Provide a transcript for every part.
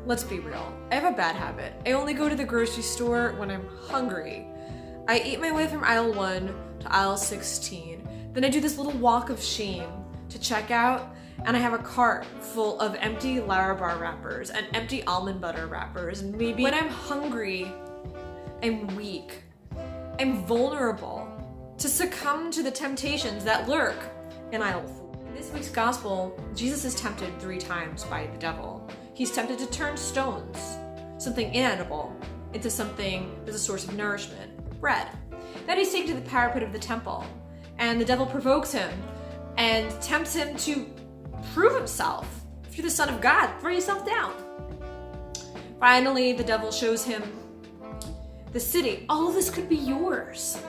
let's be real. I have a bad habit. I only go to the grocery store when I'm hungry. I eat my way from aisle 1 to aisle 16. Then I do this little walk of shame to check out, and I have a cart full of empty Larabar wrappers and empty almond butter wrappers. And maybe when I'm hungry, I'm weak. I'm vulnerable to succumb to the temptations that lurk in aisle 4. In this week's gospel, Jesus is tempted 3 times by the devil. He's tempted to turn stones, something inedible, into something that's a source of nourishment, bread. Then he's taken to the parapet of the temple, and the devil provokes him and tempts him to prove himself. If you're the Son of God, throw yourself down. Finally, the devil shows him the city. All of this could be yours.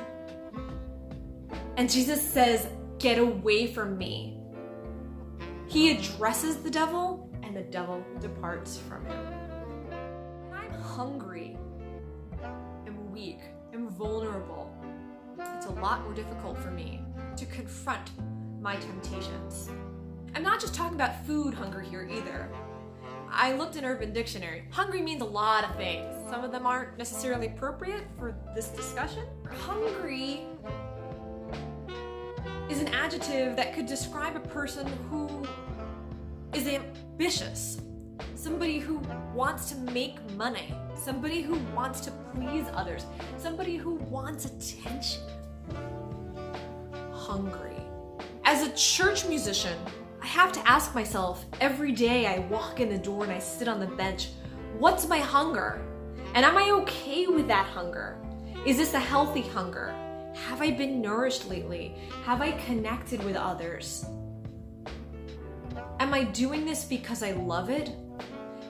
And Jesus says, "Get away from me." He addresses the devil, and the devil departs from him. When I'm hungry, I'm weak, I'm vulnerable, it's a lot more difficult for me to confront my temptations. I'm not just talking about food hunger here either. I looked in Urban Dictionary. Hungry means a lot of things. Some of them aren't necessarily appropriate for this discussion. Hungry is an adjective that could describe a person who is ambitious, somebody who wants to make money, somebody who wants to please others, somebody who wants attention. Hungry. As a church musician, I have to ask myself every day I walk in the door and I sit on the bench, what's my hunger? And am I okay with that hunger? Is this a healthy hunger? Have I been nourished lately? Have I connected with others? Am I doing this because I love it?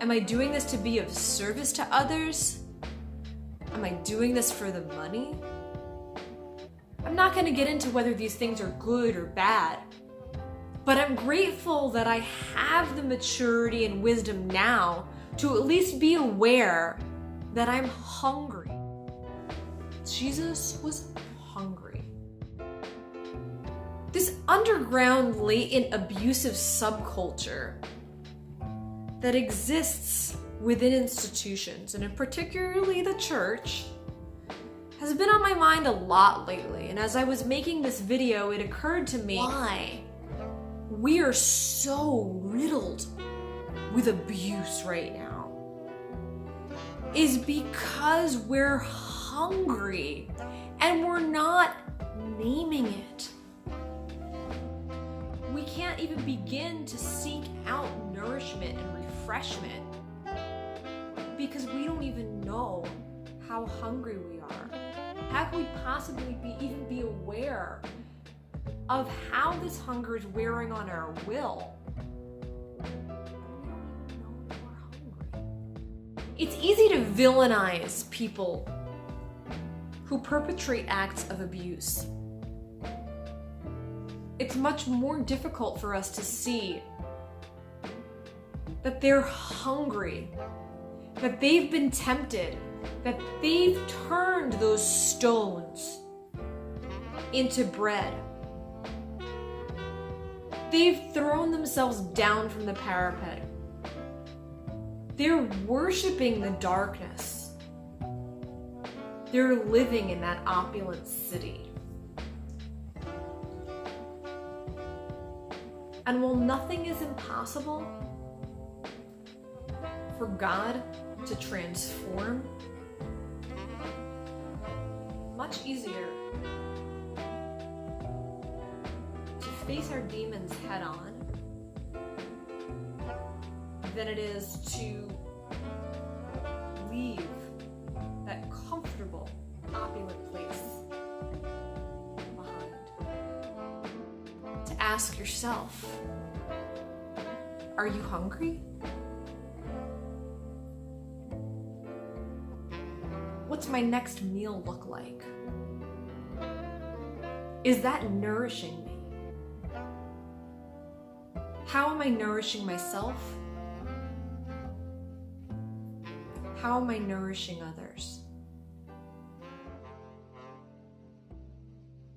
Am I doing this to be of service to others? Am I doing this for the money? I'm not going to get into whether these things are good or bad, but I'm grateful that I have the maturity and wisdom now to at least be aware that I'm hungry. Jesus was hungry. This underground, latent, abusive subculture that exists within institutions, and in particularly the church, has been on my mind a lot lately. And as I was making this video, it occurred to me why we are so riddled with abuse right now is because we're hungry and we're not naming it. We can't even begin to seek out nourishment and refreshment because we don't even know how hungry we are. How can we possibly even be aware of how this hunger is wearing on our will? We don't even know that we're hungry. It's easy to villainize people who perpetrate acts of abuse. It's much more difficult for us to see that they're hungry, that they've been tempted, that they've turned those stones into bread. They've thrown themselves down from the parapet. They're worshiping the darkness. They're living in that opulent city. And while nothing is impossible for God to transform, much easier to face our demons head on than it is to leave that comfortable, opulent place behind. To ask yourself, are you hungry? What's my next meal look like? Is that nourishing me? How am I nourishing myself? How am I nourishing others?